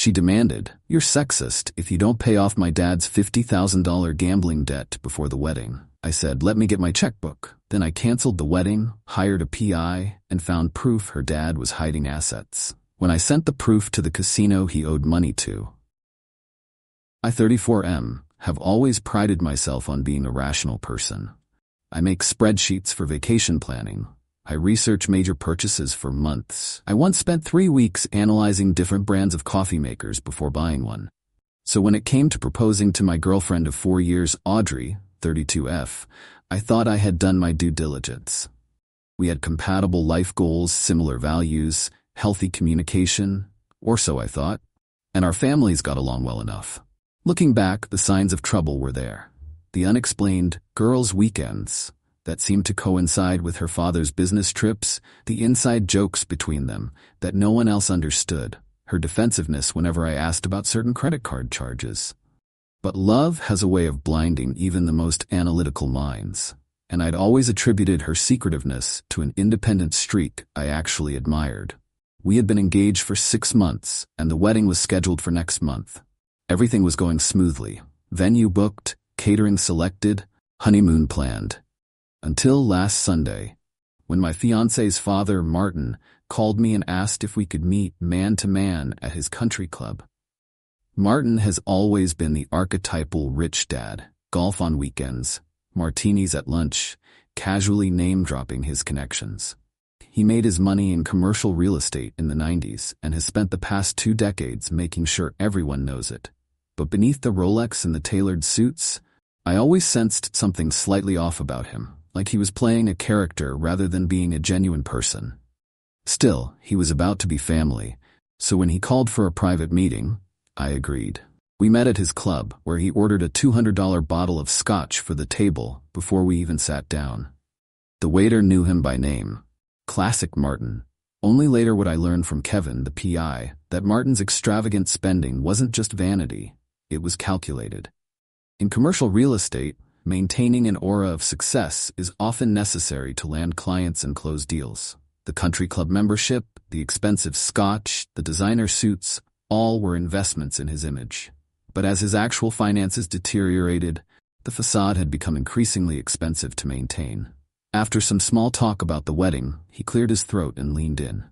She demanded, "You're sexist if you don't pay off my dad's $50,000 gambling debt before the wedding." I said, "Let me get my checkbook." Then I canceled the wedding, hired a PI, and found proof her dad was hiding assets. When I sent the proof to the casino he owed money to. I, 34M, have always prided myself on being a rational person. I make spreadsheets for vacation planning. I research major purchases for months. I once spent 3 weeks analyzing different brands of coffee makers before buying one. So when it came to proposing to my girlfriend of 4 years, Audrey, 32F, I thought I had done my due diligence. We had compatible life goals, similar values, healthy communication, or so I thought, and our families got along well enough. Looking back, the signs of trouble were there. The unexplained girls' weekends that seemed to coincide with her father's business trips, the inside jokes between them that no one else understood, her defensiveness whenever I asked about certain credit card charges. But love has a way of blinding even the most analytical minds, and I'd always attributed her secretiveness to an independent streak I actually admired. We had been engaged for 6 months, and the wedding was scheduled for next month. Everything was going smoothly. Venue booked, catering selected, honeymoon planned. Until last Sunday, when my fiancé's father, Martin, called me and asked if we could meet man-to-man at his country club. Martin has always been the archetypal rich dad, golf on weekends, martinis at lunch, casually name-dropping his connections. He made his money in commercial real estate in the 90s and has spent the past 2 decades making sure everyone knows it. But beneath the Rolex and the tailored suits, I always sensed something slightly off about him, like he was playing a character rather than being a genuine person. Still, he was about to be family, so when he called for a private meeting, I agreed. We met at his club, where he ordered a $200 bottle of scotch for the table before we even sat down. The waiter knew him by name. Classic Martin. Only later would I learn from Kevin, the PI, that Martin's extravagant spending wasn't just vanity, it was calculated. In commercial real estate, maintaining an aura of success is often necessary to land clients and close deals. The country club membership, the expensive scotch, the designer suits, all were investments in his image. But as his actual finances deteriorated, the facade had become increasingly expensive to maintain. After some small talk about the wedding, he cleared his throat and leaned in.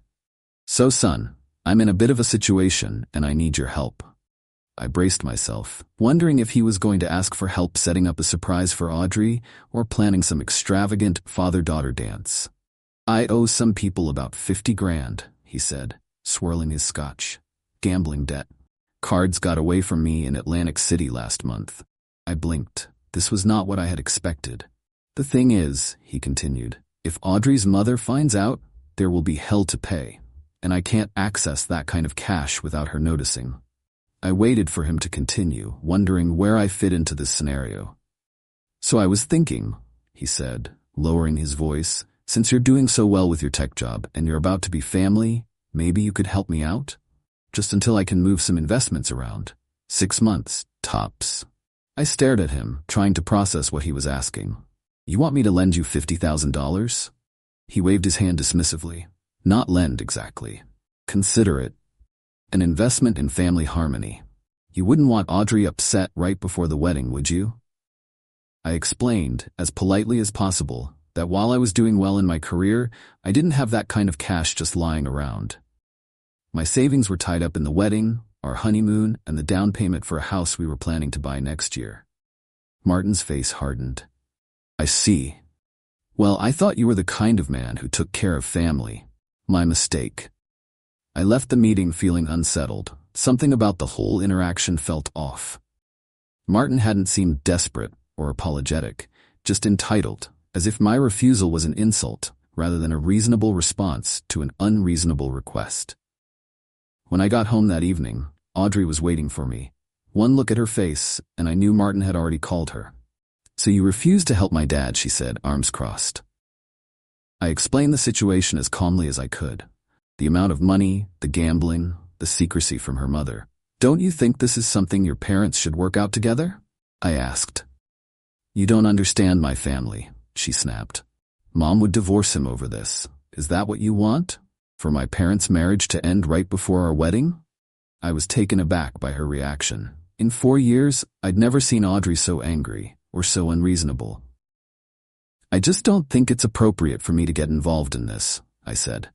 "So son, I'm in a bit of a situation and I need your help." I braced myself, wondering if he was going to ask for help setting up a surprise for Audrey or planning some extravagant father-daughter dance. "I owe some people about 50 grand, he said, swirling his scotch. "Gambling debt. Cards got away from me in Atlantic City last month." I blinked. This was not what I had expected. "The thing is," he continued, "if Audrey's mother finds out, there will be hell to pay, and I can't access that kind of cash without her noticing." I waited for him to continue, wondering where I fit into this scenario. "So I was thinking," he said, lowering his voice, "since you're doing so well with your tech job and you're about to be family, maybe you could help me out? Just until I can move some investments around. 6 months, tops." I stared at him, trying to process what he was asking. "You want me to lend you $50,000? He waved his hand dismissively. "Not lend exactly. Consider it an investment in family harmony. You wouldn't want Audrey upset right before the wedding, would you?" I explained, as politely as possible, that while I was doing well in my career, I didn't have that kind of cash just lying around. My savings were tied up in the wedding, our honeymoon, and the down payment for a house we were planning to buy next year. Martin's face hardened. "I see. Well, I thought you were the kind of man who took care of family. My mistake." I left the meeting feeling unsettled. Something about the whole interaction felt off. Martin hadn't seemed desperate or apologetic, just entitled, as if my refusal was an insult rather than a reasonable response to an unreasonable request. When I got home that evening, Audrey was waiting for me. One look at her face, and I knew Martin had already called her. "So you refused to help my dad," she said, arms crossed. I explained the situation as calmly as I could. The amount of money, the gambling, the secrecy from her mother. "Don't you think this is something your parents should work out together?" I asked. "You don't understand my family," she snapped. "Mom would divorce him over this. Is that what you want? For my parents' marriage to end right before our wedding?" I was taken aback by her reaction. In 4 years, I'd never seen Audrey so angry or so unreasonable. "I just don't think it's appropriate for me to get involved in this," I said.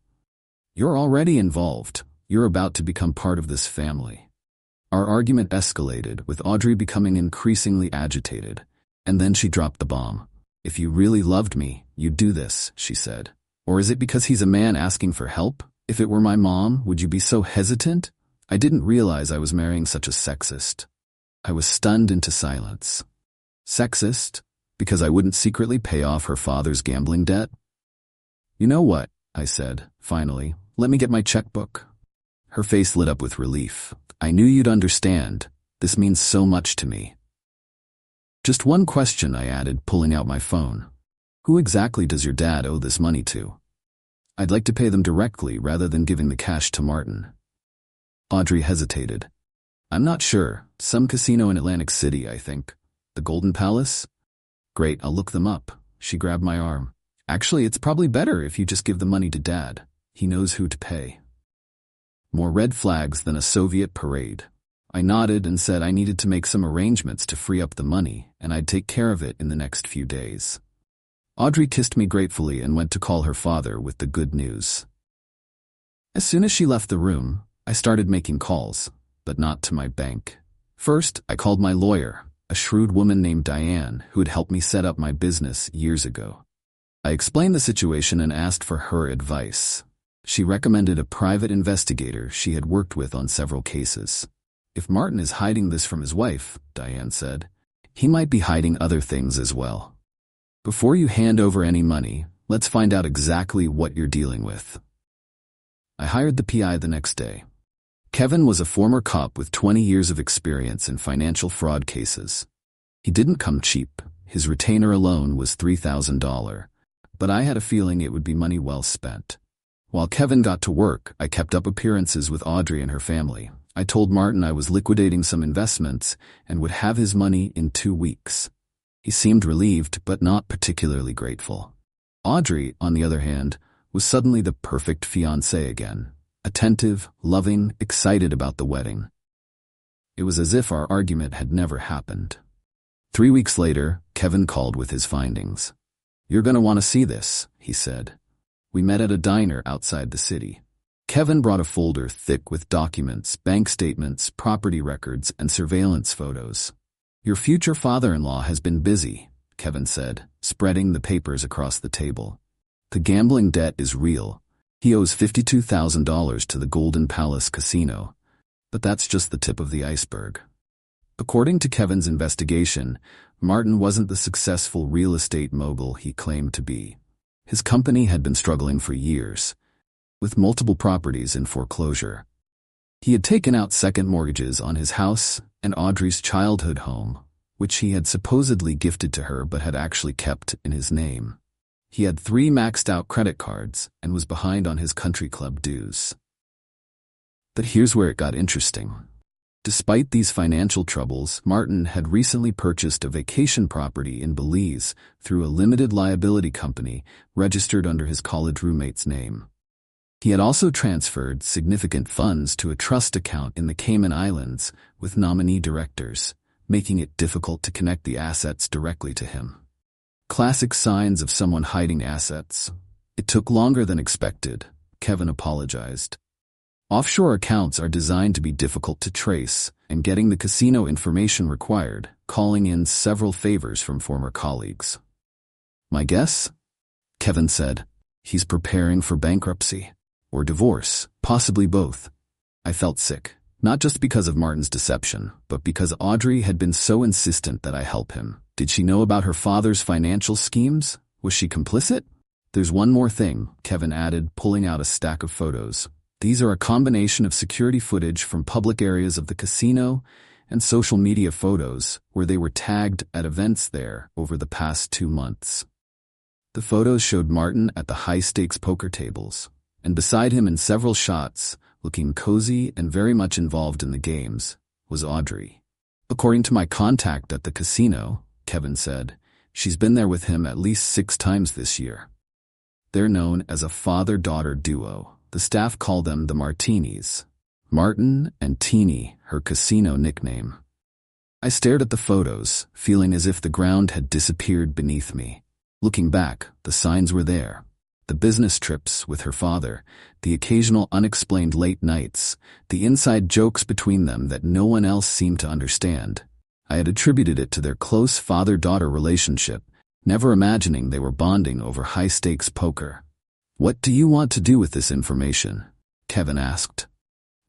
"You're already involved. You're about to become part of this family." Our argument escalated, with Audrey becoming increasingly agitated, and then she dropped the bomb. "If you really loved me, you'd do this," she said. "Or is it because he's a man asking for help? If it were my mom, would you be so hesitant?" I didn't realize I was marrying such a sexist. I was stunned into silence. Sexist? Because I wouldn't secretly pay off her father's gambling debt? "You know what?" I said, finally. "Let me get my checkbook." Her face lit up with relief. "I knew you'd understand. This means so much to me." "Just one question," I added, pulling out my phone. "Who exactly does your dad owe this money to? I'd like to pay them directly rather than giving the cash to Martin." Audrey hesitated. "I'm not sure. Some casino in Atlantic City, I think. The Golden Palace?" "Great, I'll look them up." She grabbed my arm. "Actually, it's probably better if you just give the money to Dad. He knows who to pay." More red flags than a Soviet parade. I nodded and said I needed to make some arrangements to free up the money, and I'd take care of it in the next few days. Audrey kissed me gratefully and went to call her father with the good news. As soon as she left the room, I started making calls, but not to my bank. First, I called my lawyer, a shrewd woman named Diane who had helped me set up my business years ago. I explained the situation and asked for her advice. She recommended a private investigator she had worked with on several cases. "If Martin is hiding this from his wife," Diane said, "he might be hiding other things as well. Before you hand over any money, let's find out exactly what you're dealing with." I hired the PI the next day. Kevin was a former cop with 20 years of experience in financial fraud cases. He didn't come cheap. His retainer alone was $3,000, but I had a feeling it would be money well spent. While Kevin got to work, I kept up appearances with Audrey and her family. I told Martin I was liquidating some investments and would have his money in 2 weeks. He seemed relieved, but not particularly grateful. Audrey, on the other hand, was suddenly the perfect fiancée again. Attentive, loving, excited about the wedding. It was as if our argument had never happened. 3 weeks later, Kevin called with his findings. "You're going to want to see this," he said. We met at a diner outside the city. Kevin brought a folder thick with documents, bank statements, property records, and surveillance photos. "Your future father-in-law has been busy," Kevin said, spreading the papers across the table. "The gambling debt is real. He owes $52,000 to the Golden Palace Casino. But that's just the tip of the iceberg." According to Kevin's investigation, Martin wasn't the successful real estate mogul he claimed to be. His company had been struggling for years, with multiple properties in foreclosure. He had taken out second mortgages on his house and Audrey's childhood home, which he had supposedly gifted to her but had actually kept in his name. He had 3 maxed-out credit cards and was behind on his country club dues. But here's where it got interesting. Despite these financial troubles, Martin had recently purchased a vacation property in Belize through a limited liability company registered under his college roommate's name. He had also transferred significant funds to a trust account in the Cayman Islands with nominee directors, making it difficult to connect the assets directly to him. Classic signs of someone hiding assets. "It took longer than expected," Kevin apologized. "Offshore accounts are designed to be difficult to trace, and getting the casino information required, calling in several favors from former colleagues." "My guess?" Kevin said. "He's preparing for bankruptcy. Or divorce, possibly both." I felt sick, not just because of Martin's deception, but because Audrey had been so insistent that I help him. Did she know about her father's financial schemes? Was she complicit? "There's one more thing," Kevin added, pulling out a stack of photos. "These are a combination of security footage from public areas of the casino and social media photos where they were tagged at events there over the past 2 months. The photos showed Martin at the high-stakes poker tables, and beside him in several shots, looking cozy and very much involved in the games, was Audrey. According to my contact at the casino, Kevin said, she's been there with him at least 6 times this year. They're known as a father-daughter duo. The staff call them the Martinis. Martin and Teeny, her casino nickname. I stared at the photos, feeling as if the ground had disappeared beneath me. Looking back, the signs were there. The business trips with her father, the occasional unexplained late nights, the inside jokes between them that no one else seemed to understand. I had attributed it to their close father-daughter relationship, never imagining they were bonding over high-stakes poker. "What do you want to do with this information?" Kevin asked.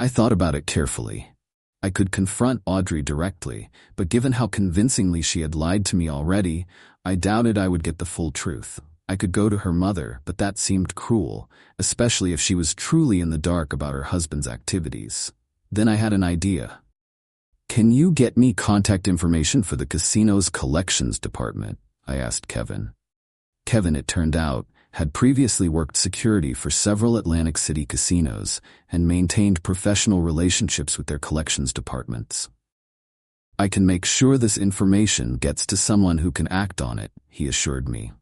I thought about it carefully. I could confront Audrey directly, but given how convincingly she had lied to me already, I doubted I would get the full truth. I could go to her mother, but that seemed cruel, especially if she was truly in the dark about her husband's activities. Then I had an idea. "Can you get me contact information for the casino's collections department?" I asked Kevin. Kevin, it turned out, had previously worked security for several Atlantic City casinos and maintained professional relationships with their collections departments. "I can make sure this information gets to someone who can act on it," he assured me.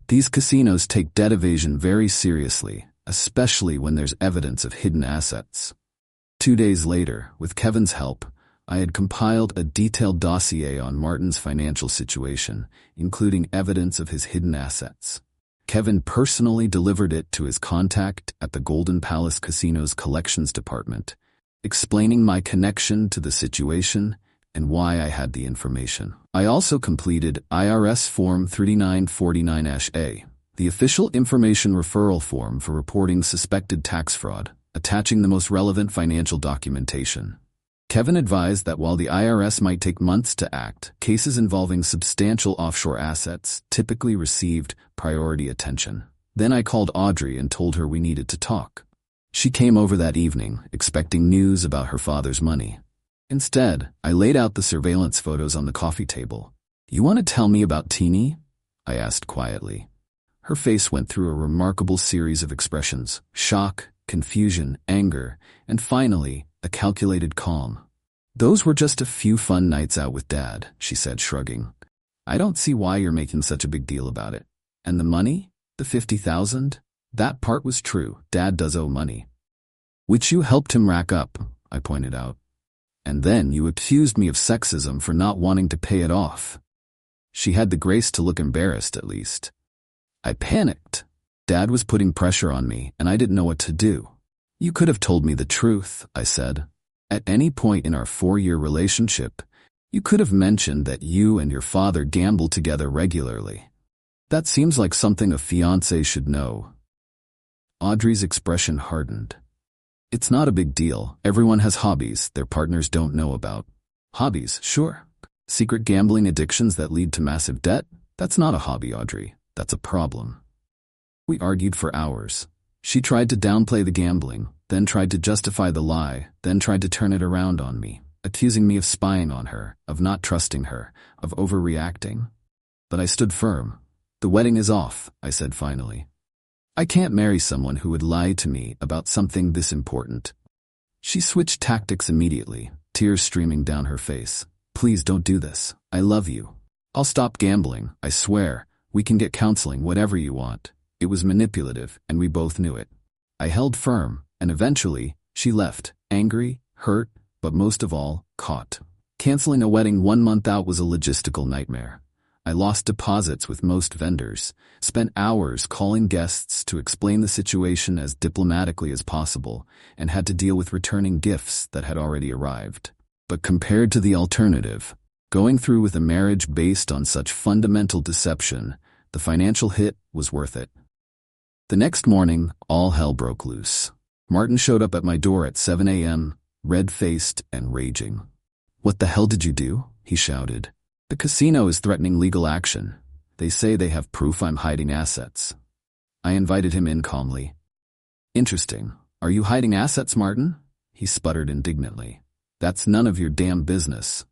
"These casinos take debt evasion very seriously, especially when there's evidence of hidden assets." 2 days later, with Kevin's help, I had compiled a detailed dossier on Martin's financial situation, including evidence of his hidden assets. Kevin personally delivered it to his contact at the Golden Palace Casino's collections department, explaining my connection to the situation and why I had the information. I also completed IRS Form 3949-A, the official information referral form for reporting suspected tax fraud, attaching the most relevant financial documentation. Kevin advised that while the IRS might take months to act, cases involving substantial offshore assets typically received priority attention. Then I called Audrey and told her we needed to talk. She came over that evening, expecting news about her father's money. Instead, I laid out the surveillance photos on the coffee table. "You want to tell me about Teeny?" I asked quietly. Her face went through a remarkable series of expressions: shock, confusion, anger, and finally, a calculated calm. "Those were just a few fun nights out with Dad," she said, shrugging. "I don't see why you're making such a big deal about it. And the money? The 50,000? That part was true. Dad does owe money. Which you helped him rack up," I pointed out. "And then you accused me of sexism for not wanting to pay it off." She had the grace to look embarrassed, at least. I panicked. Dad was putting pressure on me, and I didn't know what to do. "You could have told me the truth," I said. "At any point in our 4-year relationship, you could have mentioned that you and your father gamble together regularly. That seems like something a fiancé should know." Audrey's expression hardened. "It's not a big deal. Everyone has hobbies their partners don't know about." "Hobbies, sure. Secret gambling addictions that lead to massive debt? That's not a hobby, Audrey. That's a problem." We argued for hours. She tried to downplay the gambling, then tried to justify the lie, then tried to turn it around on me, accusing me of spying on her, of not trusting her, of overreacting. But I stood firm. "The wedding is off," I said finally. "I can't marry someone who would lie to me about something this important." She switched tactics immediately, tears streaming down her face. "Please don't do this. I love you. I'll stop gambling, I swear. We can get counseling, whatever you want." It was manipulative, and we both knew it. I held firm, and eventually, she left, angry, hurt, but most of all, caught. Canceling a wedding 1 month out was a logistical nightmare. I lost deposits with most vendors, spent hours calling guests to explain the situation as diplomatically as possible, and had to deal with returning gifts that had already arrived. But compared to the alternative, going through with a marriage based on such fundamental deception, the financial hit was worth it. The next morning, all hell broke loose. Martin showed up at my door at 7 a.m., red-faced and raging. "What the hell did you do?" he shouted. "The casino is threatening legal action. They say they have proof I'm hiding assets." I invited him in calmly. "Interesting. Are you hiding assets, Martin?" He sputtered indignantly. "That's none of your damn business."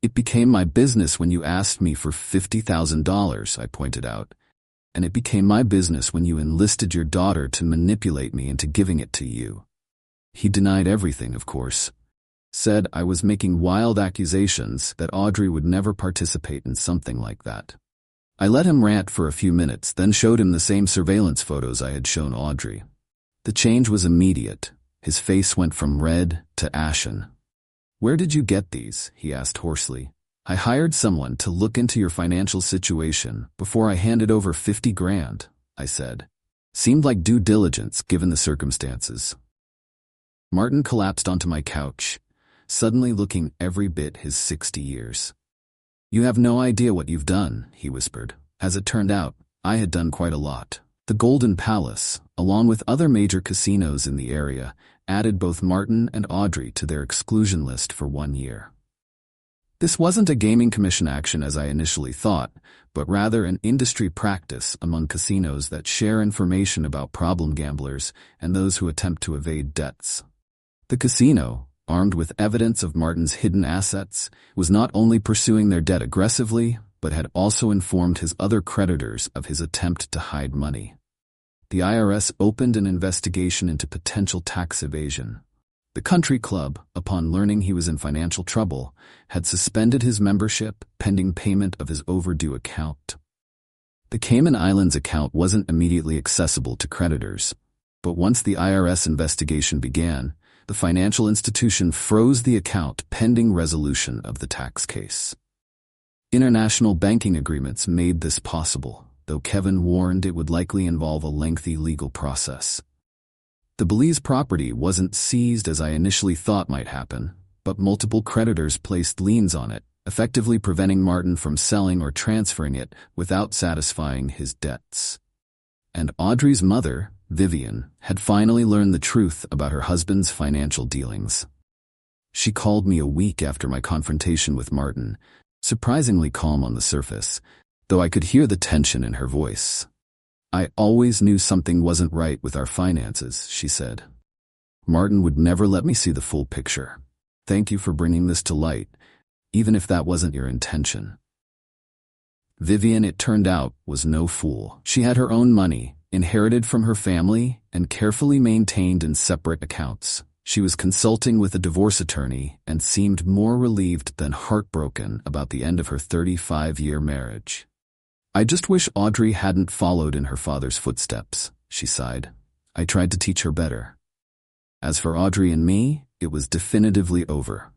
"It became my business when you asked me for $50,000, I pointed out. "And it became my business when you enlisted your daughter to manipulate me into giving it to you." He denied everything, of course. Said I was making wild accusations, that Audrey would never participate in something like that. I let him rant for a few minutes, then showed him the same surveillance photos I had shown Audrey. The change was immediate. His face went from red to ashen. "Where did you get these?" he asked hoarsely. "I hired someone to look into your financial situation before I handed over 50 grand, I said. Seemed like due diligence given the circumstances. Martin collapsed onto my couch, suddenly looking every bit his 60 years. "You have no idea what you've done," he whispered. As it turned out, I had done quite a lot. The Golden Palace, along with other major casinos in the area, added both Martin and Audrey to their exclusion list for 1 year. This wasn't a gaming commission action as I initially thought, but rather an industry practice among casinos that share information about problem gamblers and those who attempt to evade debts. The casino, armed with evidence of Martin's hidden assets, was not only pursuing their debt aggressively, but had also informed his other creditors of his attempt to hide money. The IRS opened an investigation into potential tax evasion. The country club, upon learning he was in financial trouble, had suspended his membership pending payment of his overdue account. The Cayman Islands account wasn't immediately accessible to creditors, but once the IRS investigation began, the financial institution froze the account pending resolution of the tax case. International banking agreements made this possible, though Kevin warned it would likely involve a lengthy legal process. The Belize property wasn't seized as I initially thought might happen, but multiple creditors placed liens on it, effectively preventing Martin from selling or transferring it without satisfying his debts. And Audrey's mother, Vivian, had finally learned the truth about her husband's financial dealings. She called me a week after my confrontation with Martin, surprisingly calm on the surface, though I could hear the tension in her voice. "I always knew something wasn't right with our finances," she said. "Martin would never let me see the full picture. Thank you for bringing this to light, even if that wasn't your intention." Vivian, it turned out, was no fool. She had her own money, inherited from her family, and carefully maintained in separate accounts. She was consulting with a divorce attorney and seemed more relieved than heartbroken about the end of her 35-year marriage. "I just wish Audrey hadn't followed in her father's footsteps," she sighed. "I tried to teach her better." As for Audrey and me, it was definitively over.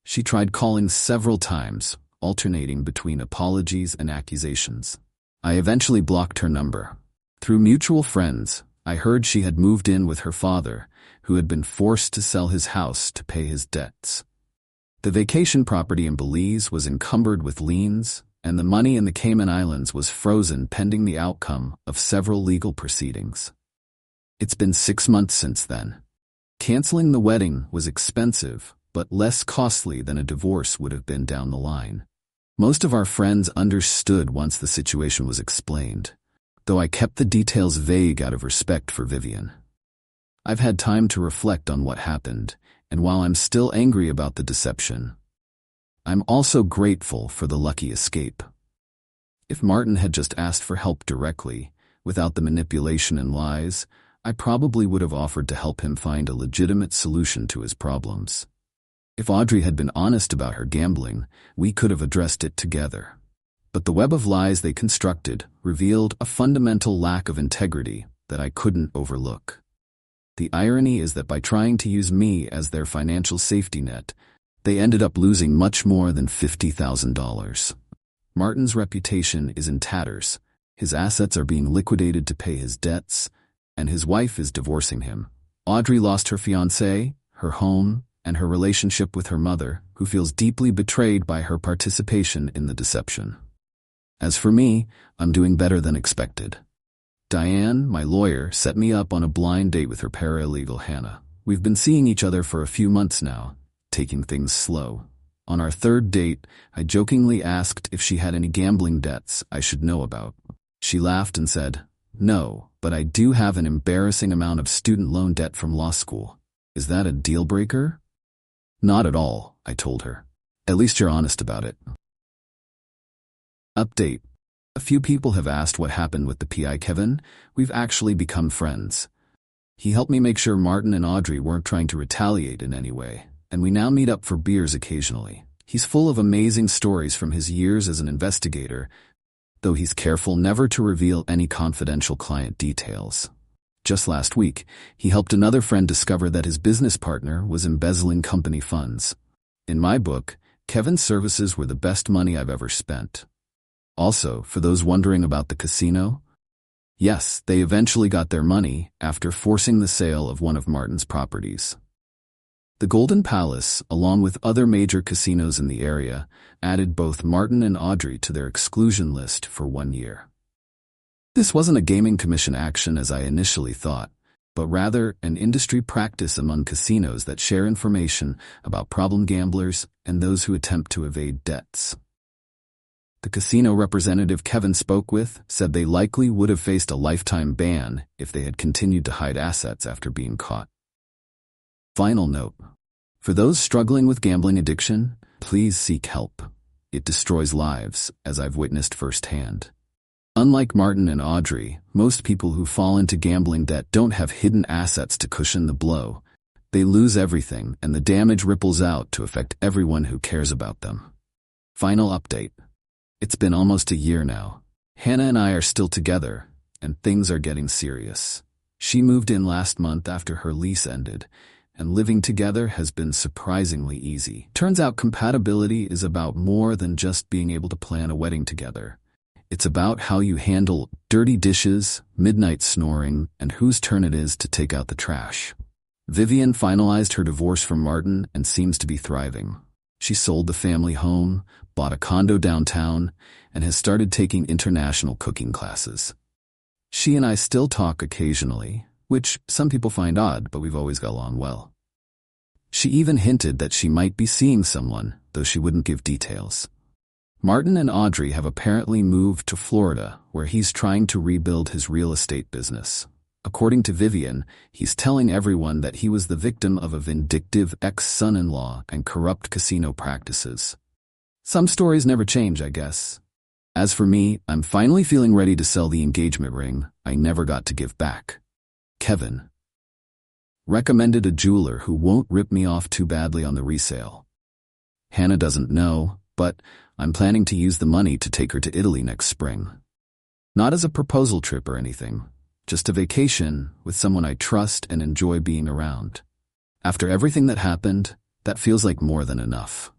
She tried calling several times, alternating between apologies and accusations. I eventually blocked her number. Through mutual friends, I heard she had moved in with her father, who had been forced to sell his house to pay his debts. The vacation property in Belize was encumbered with liens, and the money in the Cayman Islands was frozen pending the outcome of several legal proceedings. It's been 6 months since then. Canceling the wedding was expensive, but less costly than a divorce would have been down the line. Most of our friends understood once the situation was explained, though I kept the details vague out of respect for Vivian. I've had time to reflect on what happened, and while I'm still angry about the deception, I'm also grateful for the lucky escape. If Martin had just asked for help directly, without the manipulation and lies, I probably would have offered to help him find a legitimate solution to his problems. If Audrey had been honest about her gambling, we could have addressed it together. But the web of lies they constructed revealed a fundamental lack of integrity that I couldn't overlook. The irony is that by trying to use me as their financial safety net, they ended up losing much more than $50,000. Martin's reputation is in tatters, his assets are being liquidated to pay his debts, and his wife is divorcing him. Audrey lost her fiancé, her home, and her relationship with her mother, who feels deeply betrayed by her participation in the deception. As for me, I'm doing better than expected. Diane, my lawyer, set me up on a blind date with her paralegal Hannah. We've been seeing each other for a few months now, taking things slow. On our third date, I jokingly asked if she had any gambling debts I should know about. She laughed and said, "No, but I do have an embarrassing amount of student loan debt from law school. Is that a deal breaker?" "Not at all," I told her. "At least you're honest about it." Update. A few people have asked what happened with the PI Kevin. We've actually become friends. He helped me make sure Martin and Audrey weren't trying to retaliate in any way, and we now meet up for beers occasionally. He's full of amazing stories from his years as an investigator, though he's careful never to reveal any confidential client details. Just last week, he helped another friend discover that his business partner was embezzling company funds. In my book, Kevin's services were the best money I've ever spent. Also, for those wondering about the casino, yes, they eventually got their money after forcing the sale of one of Martin's properties. The Golden Palace, along with other major casinos in the area, added both Martin and Audrey to their exclusion list for 1 year. This wasn't a gaming commission action as I initially thought, but rather an industry practice among casinos that share information about problem gamblers and those who attempt to evade debts. The casino representative Kevin spoke with said they likely would have faced a lifetime ban if they had continued to hide assets after being caught. Final note. For those struggling with gambling addiction, please seek help. It destroys lives, as I've witnessed firsthand. Unlike Martin and Audrey, most people who fall into gambling debt don't have hidden assets to cushion the blow. They lose everything, and the damage ripples out to affect everyone who cares about them. Final update. It's been almost a year now. Hannah and I are still together, and things are getting serious. She moved in last month after her lease ended, and living together has been surprisingly easy. Turns out compatibility is about more than just being able to plan a wedding together. It's about how you handle dirty dishes, midnight snoring, and whose turn it is to take out the trash. Vivian finalized her divorce from Martin and seems to be thriving. She sold the family home, bought a condo downtown, and has started taking international cooking classes. She and I still talk occasionally, which some people find odd, but we've always got along well. She even hinted that she might be seeing someone, though she wouldn't give details. Martin and Audrey have apparently moved to Florida, where he's trying to rebuild his real estate business. According to Vivian, he's telling everyone that he was the victim of a vindictive ex-son-in-law and corrupt casino practices. Some stories never change, I guess. As for me, I'm finally feeling ready to sell the engagement ring I never got to give back. Kevin. Recommended a jeweler who won't rip me off too badly on the resale. Hannah doesn't know, but I'm planning to use the money to take her to Italy next spring. Not as a proposal trip or anything, just a vacation with someone I trust and enjoy being around. After everything that happened, that feels like more than enough.